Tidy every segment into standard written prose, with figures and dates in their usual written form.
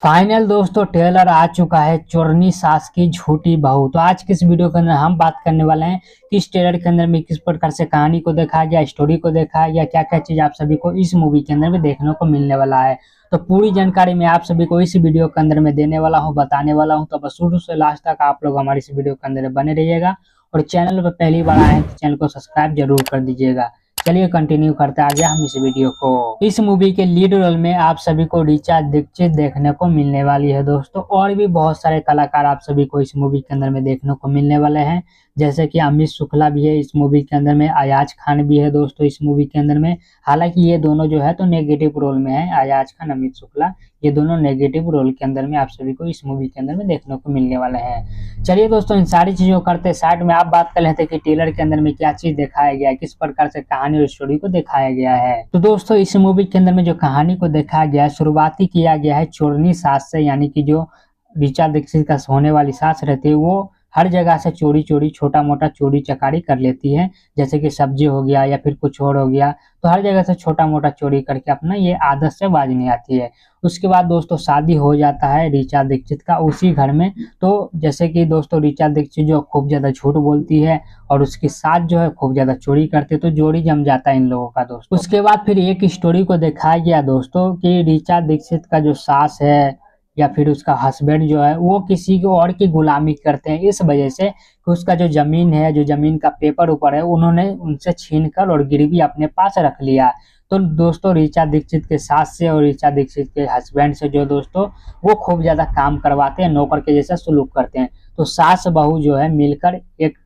Final दोस्तों trailer आ चुका है चोरनी सास की झूठी बहू। तो आज के इस वीडियो के अंदर हम बात करने वाले हैं कि इस ट्रेलर के अंदर में किस प्रकार से कहानी को दिखाया गया, स्टोरी को दिखाया गया, क्या क्या चीज आप सभी को इस मूवी के अंदर में देखने को मिलने वाला है। तो पूरी जानकारी मैं आप सभी को इस वीडियो के अंदर में देने वाला हूँ, बताने वाला हूँ। तो बस शुरू से लास्ट तक आप लोग हमारे इस वीडियो के अंदर बने रहिएगा और चैनल पर पहली बार आए हैं तो चैनल को सब्सक्राइब जरूर कर दीजिएगा। चलिए कंटिन्यू करते आगे हम इस वीडियो को। इस मूवी के लीड रोल में आप सभी को ऋचा दीक्षित देखने को मिलने वाली है दोस्तों, और भी बहुत सारे कलाकार आप सभी को इस मूवी के अंदर में देखने को मिलने वाले हैं। जैसे कि अमित शुक्ला भी है इस मूवी के अंदर में, अयाज खान भी है दोस्तों इस मूवी के अंदर में। हालांकि ये दोनों जो है तो नेगेटिव रोल में है, अयाज खान, अमित शुक्ला, ये दोनों नेगेटिव रोल के अंदर में आप सभी को इस मूवी के अंदर में देखने को मिलने वाले हैं। चलिए दोस्तों इन सारी चीजों करते साइड में आप बात कर लेते हैं कि ट्रेलर के अंदर में क्या चीज दिखाया गया है, किस प्रकार से कहानी और स्टोरी को दिखाया गया है। तो दोस्तों इस मूवी के अंदर में जो कहानी को दिखाया गया है, शुरुआती किया गया है चोरनी सास से, यानी कि जो ऋचा दीक्षित का होने वाली सास रहती है वो हर जगह से चोरी चोरी छोटा मोटा चोरी चकारी कर लेती है। जैसे कि सब्जी हो गया या फिर कुछ और हो गया, तो हर जगह से छोटा मोटा चोरी करके अपना ये आदत से बाज नहीं आती है। उसके बाद दोस्तों शादी हो जाता है ऋचा दीक्षित का उसी घर में। तो जैसे कि दोस्तों ऋचा दीक्षित जो खूब ज्यादा झूठ बोलती है और उसकी सास जो है खूब ज्यादा चोरी करते, तो जोड़ी जम जाता है इन लोगों का दोस्तों। उसके बाद फिर एक स्टोरी को दिखाया गया दोस्तों कि ऋचा दीक्षित का जो सास है या फिर उसका हस्बैंड जो है वो किसी को और की गुलामी करते हैं, इस वजह से कि उसका जो जमीन है, जो जमीन का पेपर ऊपर है, उन्होंने उनसे छीन कर और गिरवी अपने पास रख लिया। तो दोस्तों ऋचा दीक्षित के सास से और ऋचा दीक्षित के हस्बैंड से जो दोस्तों वो खूब ज्यादा काम करवाते हैं, नौकर के जैसा सुलूक करते हैं। तो सास बहू जो है मिलकर एक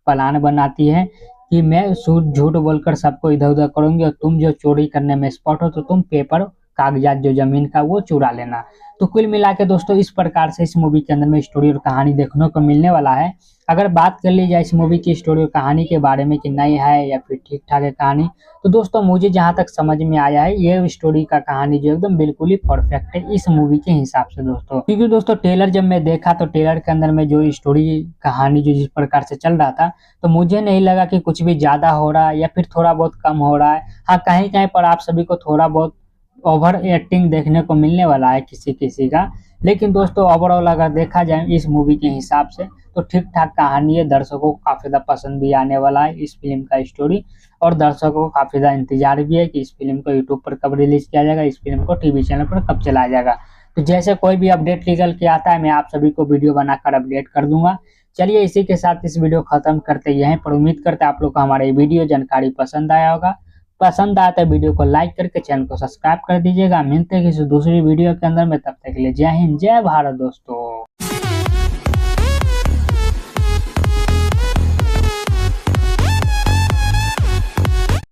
प्लान बनाती है कि मैं झूठ बोलकर सबको इधर उधर करूंगी और तुम जो चोरी करने में एक्सपर्ट हो तो तुम पेपर कागजात जो जमीन का वो चुरा लेना। तो कुल मिला के दोस्तों इस प्रकार से इस मूवी के अंदर में स्टोरी और कहानी देखने को मिलने वाला है। अगर बात कर ली जाए इस मूवी की स्टोरी और कहानी के बारे में कि नई है या फिर ठीक ठाक है कहानी, तो दोस्तों मुझे जहां तक समझ में आया है ये स्टोरी का कहानी जो एकदम बिल्कुल ही परफेक्ट है इस मूवी के हिसाब से दोस्तों। क्योंकि दोस्तों ट्रेलर जब मैं देखा तो ट्रेलर के अंदर में जो स्टोरी कहानी जो जिस प्रकार से चल रहा था, तो मुझे नहीं लगा कि कुछ भी ज्यादा हो रहा है या फिर थोड़ा बहुत कम हो रहा है। हाँ कहीं कहीं पर आप सभी को थोड़ा बहुत ओवर एक्टिंग देखने को मिलने वाला है किसी किसी का। लेकिन दोस्तों ओवरऑल अगर देखा जाए इस मूवी के हिसाब से तो ठीक ठाक कहानी है, दर्शकों को काफी ज्यादा पसंद भी आने वाला है इस फिल्म का स्टोरी। और दर्शकों को काफी ज्यादा इंतजार भी है कि इस फिल्म को यूट्यूब पर कब रिलीज किया जाएगा, इस फिल्म को टीवी चैनल पर कब चलाया जाएगा। तो जैसे कोई भी अपडेट निकल के आता है मैं आप सभी को वीडियो बनाकर अपडेट कर दूंगा। चलिए इसी के साथ इस वीडियो खत्म करते यहीं पर। उम्मीद करते हैं आप लोग को हमारा वीडियो जानकारी पसंद आया होगा। पसंद आया तो वीडियो को लाइक करके चैनल को सब्सक्राइब कर दीजिएगा। मिलते हैं किसी दूसरी वीडियो के अंदर में, तब तक के लिए जय हिंद जय भारत दोस्तों।